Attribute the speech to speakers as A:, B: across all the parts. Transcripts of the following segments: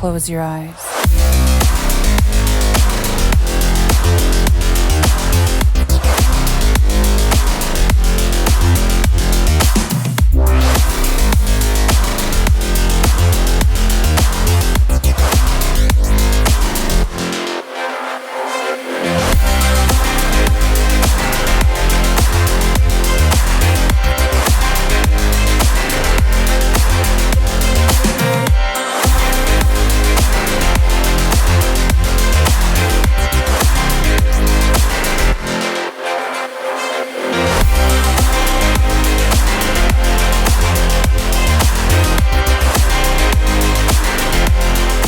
A: close your eyes.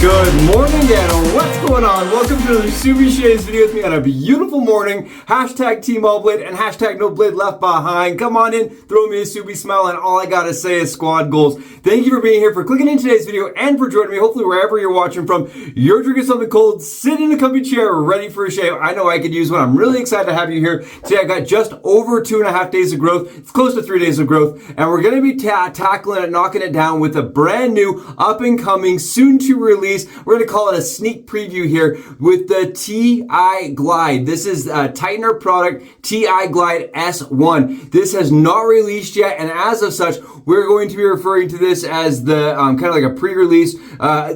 B: Good morning and what's going on? Welcome to another Subie Shaves video with me on a beautiful morning. Hashtag Team All Blade and hashtag No Blade Left Behind. Come on in, throw me a Subie smile, and all I gotta say is squad goals. Thank you for being here, for clicking in today's video, and for joining me. Hopefully wherever you're watching from, you're drinking something cold, sitting in a comfy chair, ready for a shave. I know I could use one. I'm really excited to have you here. Today I got just over 2.5 days of growth. It's close to 3 days of growth, and we're gonna be tackling it, knocking it down with a brand new, up and coming, soon to release. We're gonna call it a sneak preview here with the TiGlide. This is a tightener product, TiGlide S1. This has not released yet, and as of such, we're going to be referring to this as the kind of like a pre-release,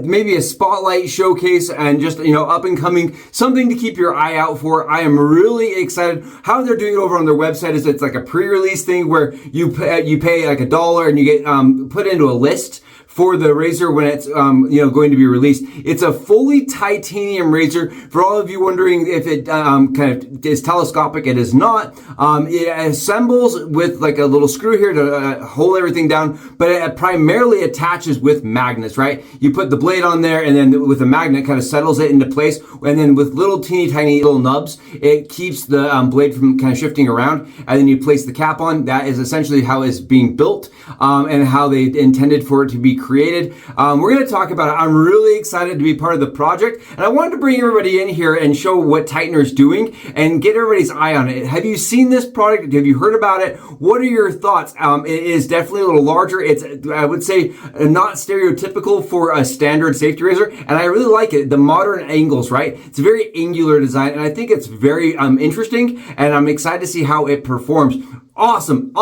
B: maybe a spotlight showcase, and just, you know, up and coming, something to keep your eye out for. I am really excited. How they're doing it over on their website is it's like a pre-release thing where you pay like $1 and you get put into a list for the razor when it's going to be released. It's a fully titanium razor. For all of you wondering if it kind of is telescopic, it is not. It assembles with like a little screw here to hold everything down, but it primarily attaches with magnets, right? You put the blade on there, and then with a magnet kind of settles it into place, and then with little teeny tiny little nubs, it keeps the blade from kind of shifting around, and then you place the cap on. That is essentially how it's being built, and how they intended for it to be created. We're going to talk about it. I'm really excited to be part of the project, and I wanted to bring everybody in here and show what tightener is doing and get everybody's eye on it. Have you seen this product? Have you heard about it? What are your thoughts? It is definitely a little larger. It's, I would say, not stereotypical for a standard safety razor, and I really like it. The modern angles, right? It's a very angular design, and I think it's very interesting, and I'm excited to see how it performs. Awesome.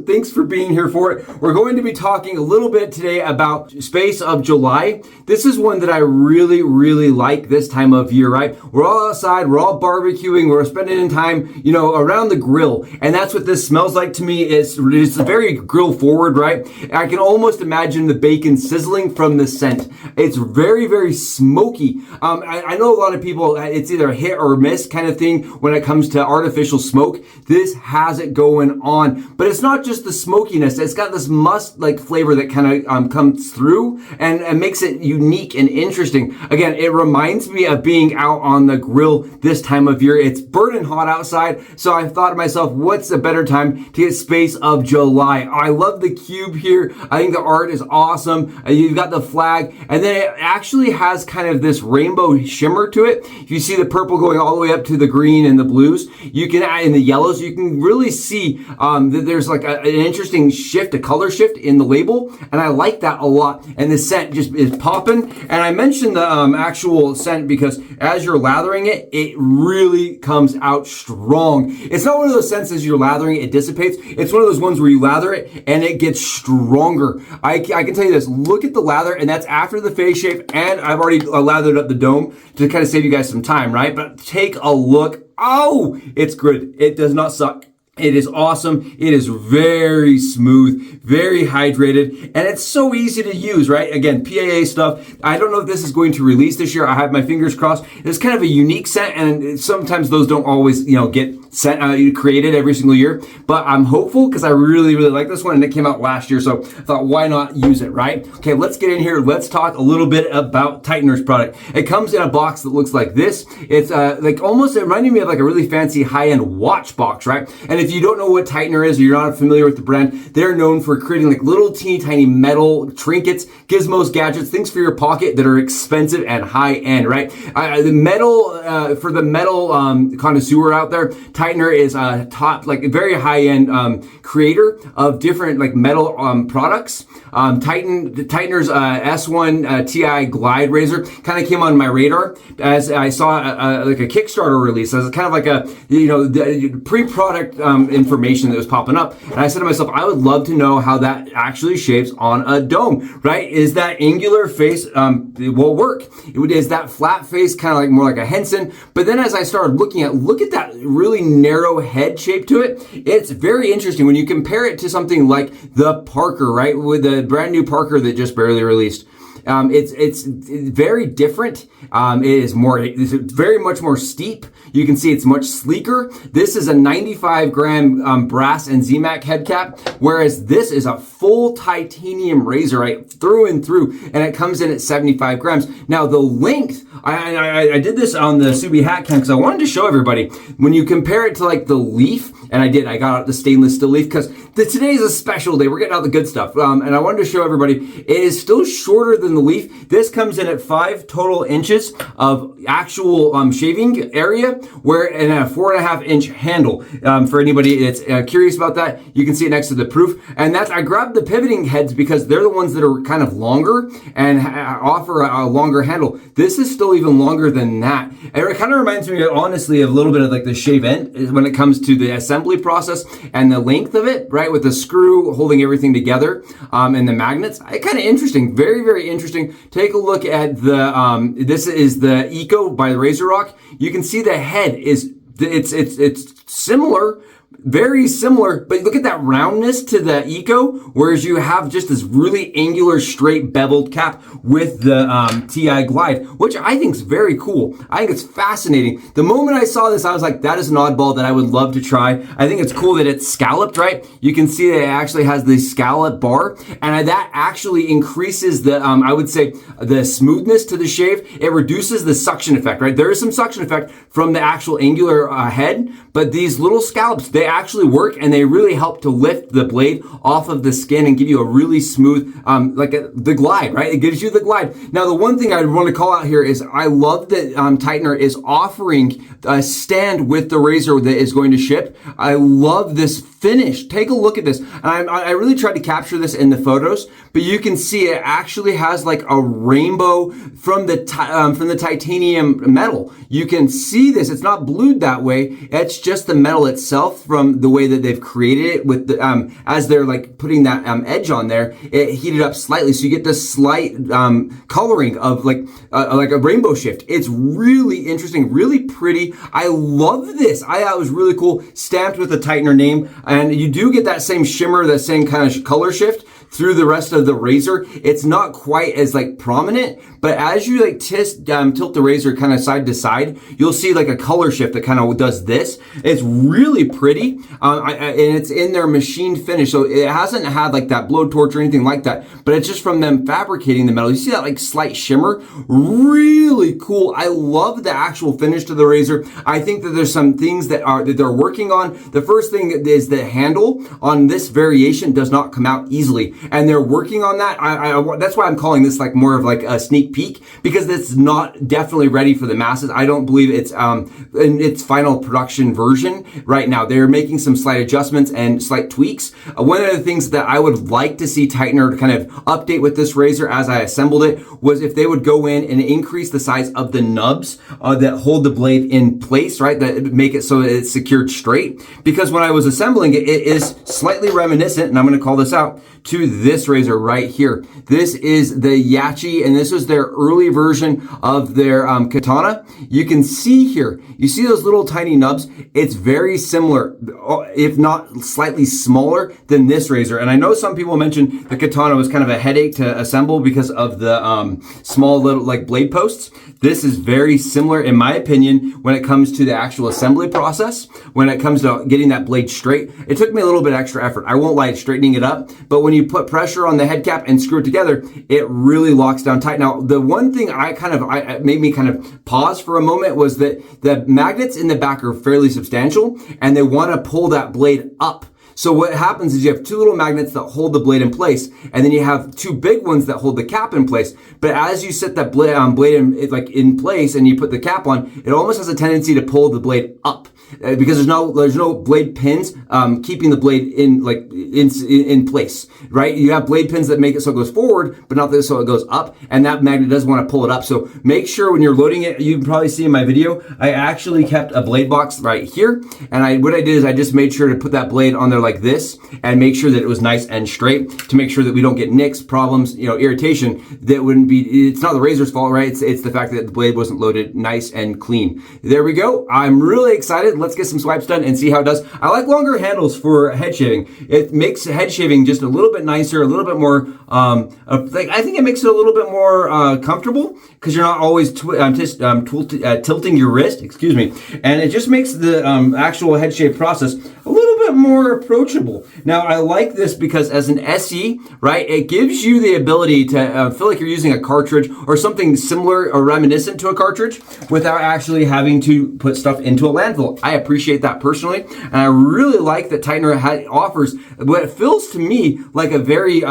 B: Thanks for being here for it. We're going to be talking a little bit today about Space of July. This is one that I really, really like this time of year, right? We're all outside, we're all barbecuing, we're spending time, you know, around the grill. And that's what this smells like to me. It's very grill forward, right? I can almost imagine the bacon sizzling from the scent. It's very, very smoky. I know a lot of people, it's either a hit or miss kind of thing when it comes to artificial smoke. This has it going on, but it's not just the smokiness. It's got this musk-like flavor that kind of comes through and makes it unique and interesting. Again, it reminds me of being out on the grill this time of year. It's burning hot outside, so I thought to myself, what's a better time to get Space of July? I love the cube here. I think the art is awesome. You've got the flag, and then it actually has kind of this rainbow shimmer to it. If you see the purple going all the way up to the green and the blues, you can add in the yellows, you can really see that there's like an interesting shift, a color shift in the label, and I like that a lot. And the scent just is popping. And I mentioned the actual scent because as you're lathering it, it really comes out strong. It's not one of those scents as you're lathering it, it dissipates. It's one of those ones where you lather it and it gets stronger. I can tell you this, look at the lather, and that's after the face shave, and I've already lathered up the dome to kind of save you guys some time, right? But take a look. Oh, it's good. It does not suck. It is awesome. It is very smooth, very hydrated, and it's so easy to use, right? Again, PAA stuff. I don't know if this is going to release this year. I have my fingers crossed. It's kind of a unique scent, and sometimes those don't always, get created every single year, but I'm hopeful because I really, really like this one, and it came out last year, so I thought, why not use it, right? Okay, let's get in here. Let's talk a little bit about tightener's product. It comes in a box that looks like this. It's like almost, it reminded me of like a really fancy high-end watch box, right? And if if you don't know what tightener is or you're not familiar with the brand, they're known for creating like little teeny tiny metal trinkets, gizmos, gadgets, things for your pocket that are expensive and high end, right? The metal, for the metal connoisseur out there, tightener is a top, like a very high end creator of different like metal products. Tightener's S1 TiGlide razor kind of came on my radar as I saw like a Kickstarter release as kind of like a, the pre-product information that was popping up. And I said to myself, I would love to know how that actually shaves on a dome, right? Is that angular face, it will work. Is that flat face kind of like more like a Henson? But then as I started look at that really narrow head shape to it. It's very interesting when you compare it to something like the Parker, right? With the brand new Parker that just barely released. It's very different. It's very much more steep. You can see it's much sleeker. This is a 95 gram brass and ZMAC head cap, whereas this is a full titanium razor, right, through and through, and it comes in at 75 grams. Now the length, I did this on the Subie hat cam because I wanted to show everybody when you compare it to like the Leaf, and I got out the stainless steel Leaf because today's a special day. We're getting out the good stuff, and I wanted to show everybody it is still shorter than the Leaf. This comes in at 5 total inches of actual shaving area, and a 4.5 inch handle. For anybody that's curious about that, you can see it next to the proof. And I grabbed the pivoting heads because they're the ones that are kind of longer and offer a longer handle. This is still even longer than that. It kind of reminds me, honestly, of a little bit of like the shave end when it comes to the assembly process and the length of it, right? With the screw holding everything together and the magnets. Kind of interesting, very, very interesting. Take a look at the, this is the Eco by Razor Rock. You can see the head it's similar, very similar, but look at that roundness to the Eco, whereas you have just this really angular, straight beveled cap with the TiGlide, which I think is very cool. I think it's fascinating. The moment I saw this, I was like, that is an oddball that I would love to try. I think it's cool that it's scalloped, right? You can see that it actually has the scallop bar, and that actually increases the, I would say, the smoothness to the shave. It reduces the suction effect, right? There is some suction effect from the actual angular head, but these little scallops, they actually work and they really help to lift the blade off of the skin and give you a really smooth, the glide, right? It gives you the glide. Now, the one thing I want to call out here is I love that Tightener is offering a stand with the razor that is going to ship. I love this finish. Take a look at this. I really tried to capture this in the photos, but you can see it actually has like a rainbow from the titanium metal. You can see this. It's not blued that way. It's just the metal itself from the way that they've created it with the, as they're like putting that edge on there, it heated up slightly. So you get this slight coloring of like a rainbow shift. It's really interesting, really pretty. I love this. I thought it was really cool. Stamped with the Tightener name. And you do get that same shimmer, that same kind of color shift through the rest of the razor. It's not quite as like prominent, but as you like tilt the razor kind of side to side, you'll see like a color shift that kind of does this. It's really pretty, and it's in their machined finish, so it hasn't had like that blowtorch or anything like that, but it's just from them fabricating the metal. You see that like slight shimmer? Really cool. I love the actual finish to the razor. I think that there's some things that they're working on. The first thing is the handle on this variation does not come out easily, and they're working on that. That's why I'm calling this like more of like a sneak peek, because it's not definitely ready for the masses. I don't believe it's in its final production version right now. They're making some slight adjustments and slight tweaks. One of the things that I would like to see Tightener to kind of update with this razor as I assembled it was if they would go in and increase the size of the nubs that hold the blade in place, right? That make it so that it's secured straight. Because when I was assembling it, it is slightly reminiscent, and I'm going to call this out, to this razor right here. This is the YATES, and this was their early version of their katana. You can see here, you see those little tiny nubs? It's very similar, if not slightly smaller than this razor. And I know some people mentioned the katana was kind of a headache to assemble because of the small little like blade posts. This is very similar, in my opinion, when it comes to the actual assembly process. When it comes to getting that blade straight, it took me a little bit extra effort. I won't lie, straightening it up. But when you put pressure on the head cap and screw it together, it really locks down tight. Now, the one thing I made me kind of pause for a moment was that the magnets in the back are fairly substantial and they want to pull that blade up. So what happens is you have two little magnets that hold the blade in place, and then you have two big ones that hold the cap in place. But as you set that blade in place and you put the cap on, it almost has a tendency to pull the blade up. Because there's no blade pins keeping the blade in place, right? You have blade pins that make it so it goes forward, but not so it goes up, and that magnet doesn't want to pull it up. So make sure when you're loading it, you can probably see in my video, I actually kept a blade box right here, and what I did is I just made sure to put that blade on there like this, and make sure that it was nice and straight to make sure that we don't get nicks, problems, irritation. That wouldn't be. It's not the razor's fault, right? It's the fact that the blade wasn't loaded nice and clean. There we go. I'm really excited. Let's get some swipes done and see how it does. I like longer handles for head shaving. It makes head shaving just a little bit nicer, a little bit more, I think it makes it a little bit more comfortable because you're not always tilting your wrist, excuse me. And it just makes the actual head shave process a little bit more approachable. Now, I like this because as an SE, right, it gives you the ability to feel like you're using a cartridge or something similar or reminiscent to a cartridge without actually having to put stuff into a landfill. I appreciate that personally, and I really like that tightener offers what it feels to me like a very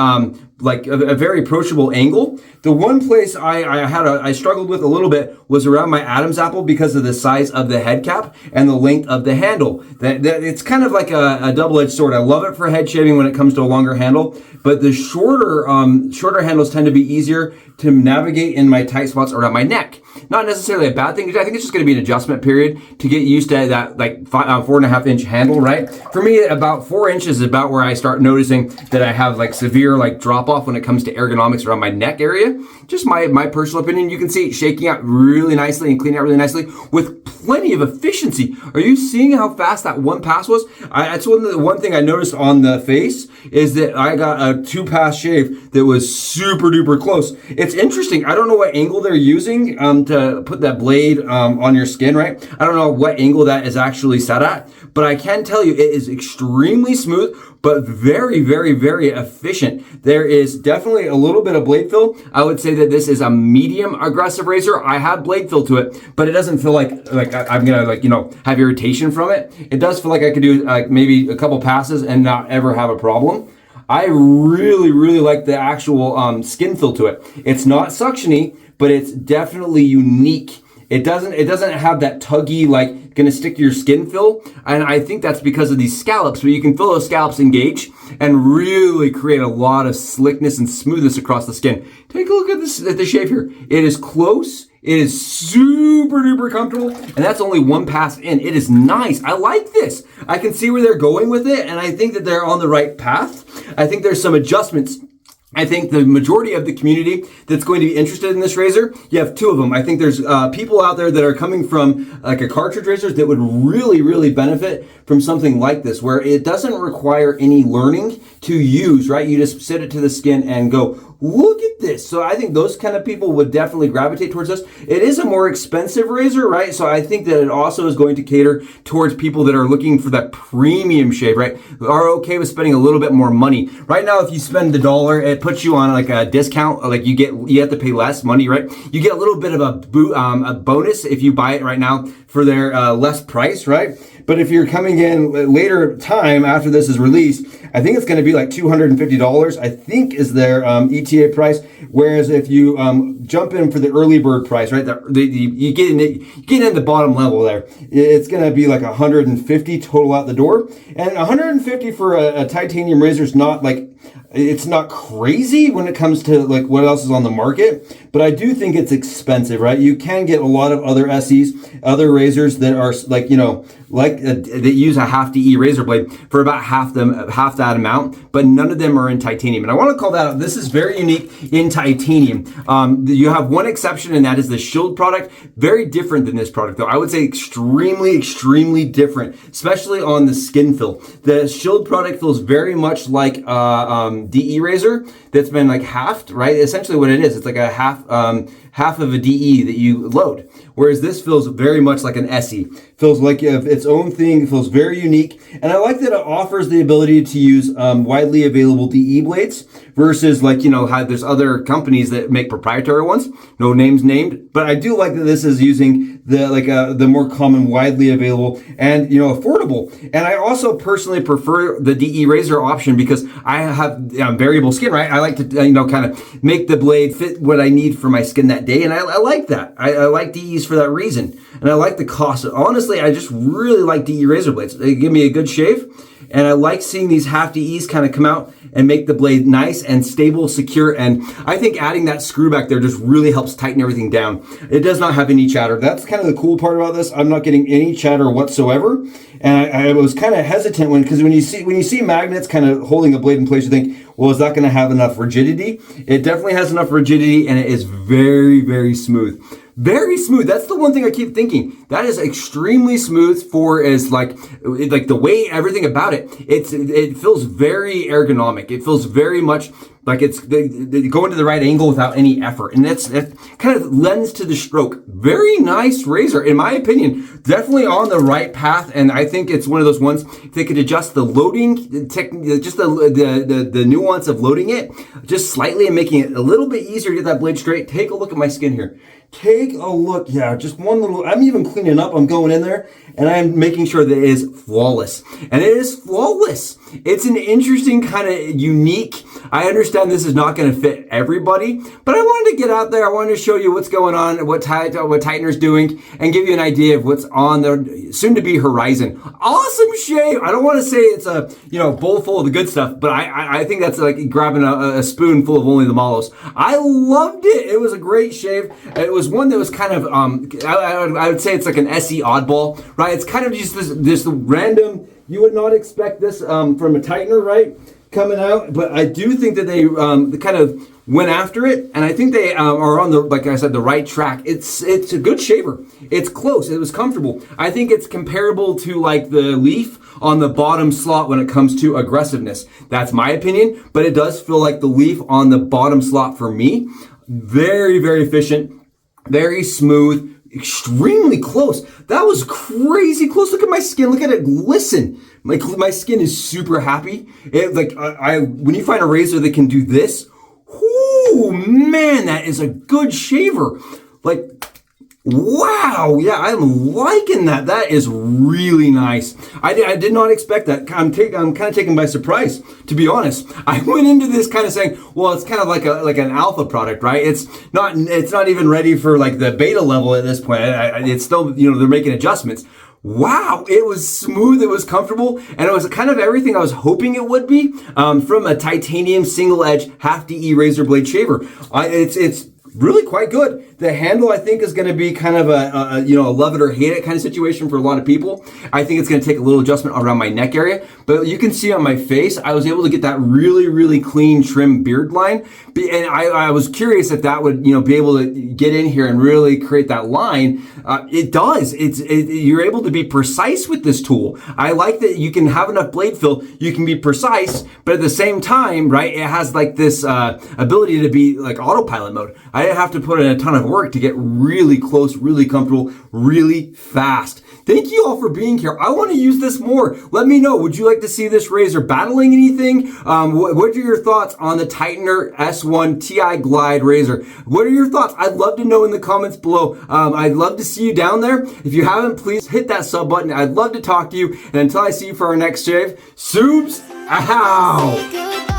B: very approachable angle. The one place I struggled with a little bit was around my Adam's apple because of the size of the head cap and the length of the handle. That it's kind of like a double-edged sword. I love it for head shaving when it comes to a longer handle, but the shorter handles tend to be easier to navigate in my tight spots around my neck. Not necessarily a bad thing. I think it's just going to be an adjustment period to get used to that 4.5 inch handle, right? For me, about 4 inches is about where I start noticing that I have severe drop off when it comes to ergonomics around my neck area. Just my personal opinion. You can see it shaking out really nicely and cleaning out really nicely with plenty of efficiency. Are you seeing how fast that one pass was? That's one thing I noticed on the face is that I got a 2-pass shave that was super duper close. It's interesting. I don't know what angle they're using to put that blade on your skin, right? I don't know what angle that is actually set at, but I can tell you it is extremely smooth, but very, very, very efficient. There is definitely a little bit of blade fill. I would say that this is a medium aggressive razor. I have blade fill to it, but it doesn't feel like I'm gonna have irritation from it. It does feel like I could do maybe a couple passes and not ever have a problem. I really, really like the actual skin feel to it. It's not suctiony, but it's definitely unique. It doesn't have that tuggy, gonna stick to your skin feel. And I think that's because of these scallops, where you can feel those scallops engage and really create a lot of slickness and smoothness across the skin. Take a look at this, at the shave here. It is close. It is super duper comfortable, and that's only one pass in. It is nice. I like this. I can see where they're going with it, and I think that they're on the right path. I think there's some adjustments. I think the majority of the community that's going to be interested in this razor, you have two of them. I think there's people out there that are coming from a cartridge razor that would really, really benefit from something like this, where it doesn't require any learning to use, right? You just set it to the skin and go, look at this. So I think those kind of people would definitely gravitate towards this. It is a more expensive razor, right? So I think that it also is going to cater towards people that are looking for that premium shave, right? Are okay with spending a little bit more money. Right now, if you spend the $1, it puts you on a discount. You have to pay less money, right? You get a little bit of a bonus if you buy it right now for their less price, right? But if you're coming in later time after this is released, I think it's going to be $250, I think is their ETA price. Whereas if you jump in for the early bird price, right, you get in the bottom level there, it's going to be $150 total out the door. And $150 for a titanium razor is not it's not crazy when it comes to what else is on the market, but I do think it's expensive, right? You can get a lot of other SEs, other razors that are that use a half DE razor blade for about half that amount, but none of them are in titanium. And I want to call that out. This is very unique in titanium. You have one exception, and that is the Shield product. Very different than this product, though. I would say extremely, extremely different, especially on the skin feel. The Shield product feels very much like DE razor that's been halved, right? Essentially what it is, it's like a half half of a DE that you load. Whereas this feels very much like an SE. Feels like its own thing. It feels very unique. And I like that it offers the ability to use widely available DE blades versus like, you know, how there's other companies that make proprietary ones. No names named. But I do like that this is using the more common, widely available and, you know, affordable. And I also personally prefer the DE razor option because I have variable skin, right? I like to, you know, kind of make the blade fit what I need for my skin that day. And I like that. I like DEs for that reason. And I like the cost. Honestly, I just really like DE razor blades. They give me a good shave. And I like seeing these half DEs kind of come out and make the blade nice and stable, secure. And I think adding that screw back there just really helps tighten everything down. It does not have any chatter. That's kind of the cool part about this. I'm not getting any chatter whatsoever. And I was kind of hesitant because when you see magnets kind of holding a blade in place, you think, well, is that going to have enough rigidity? It definitely has enough rigidity, and it is very, very smooth. Very smooth. That's the one thing I keep thinking. That is extremely smooth for as like the weight, everything about it. It feels very ergonomic. It feels very much like it's going to the right angle without any effort. And that kind of lends to the stroke. Very nice razor, in my opinion. Definitely on the right path. And I think it's one of those ones, if they could adjust the loading technique, just the nuance of loading it just slightly and making it a little bit easier to get that blade straight. Take a look at my skin here. Take a look. Yeah, just one little, I'm even cleaning up. I'm going in there and I'm making sure that it is flawless. And it is flawless. It's an interesting kind of unique, I understand this is not going to fit everybody, but I wanted to get out there. I wanted to show you what's going on, what tightener's doing, and give you an idea of what's on the soon-to-be horizon. Awesome shave. I don't want to say it's a bowl full of the good stuff, but I think that's like grabbing a spoonful of only the mallows. I loved it. It was a great shave. It was one that was kind of I would say it's like an SE oddball, right? It's kind of just this random. You would not expect this from a tightener, right? Coming out, but I do think that they kind of went after it, and I think they are on the, like I said, the right track. It's a good shaver. It's close. It was comfortable. I think it's comparable to like the Leaf on the bottom slot when it comes to aggressiveness. That's my opinion, but it does feel like the Leaf on the bottom slot for me. Very, very efficient, very smooth. Extremely close. That was crazy close. Look at my skin. Look at it glisten. My skin is super happy. When you find a razor that can do this, whoo, man, that is a good shaver. Like, wow, yeah, I'm liking that. That is really nice. I did not expect that. I'm kind of taken by surprise, to be honest. I went into this kind of saying, well, it's kind of like an alpha product, right? It's not even ready for like the beta level at this point. It's still, they're making adjustments. Wow, it was smooth, it was comfortable, and it was kind of everything I was hoping it would be from a titanium single edge half DE razor blade shaver. It's really quite good. The handle, I think, is going to be kind of a love it or hate it kind of situation for a lot of people. I think it's going to take a little adjustment around my neck area, but you can see on my face, I was able to get that really, really clean trim beard line. And I was curious if that would, be able to get in here and really create that line. It does. You're able to be precise with this tool. I like that you can have enough blade fill, you can be precise, but at the same time, right, it has like this ability to be like autopilot mode. I didn't have to put in a ton of work to get really close, really comfortable, really fast. Thank you all for being here. I want to use this more. Let me know. Would you like to see this razor battling anything? What are your thoughts on the Tightener S1 TiGlide razor? What are your thoughts? I'd love to know in the comments below. I'd love to see you down there. If you haven't, please hit that sub button. I'd love to talk to you. And until I see you for our next shave, Subes out.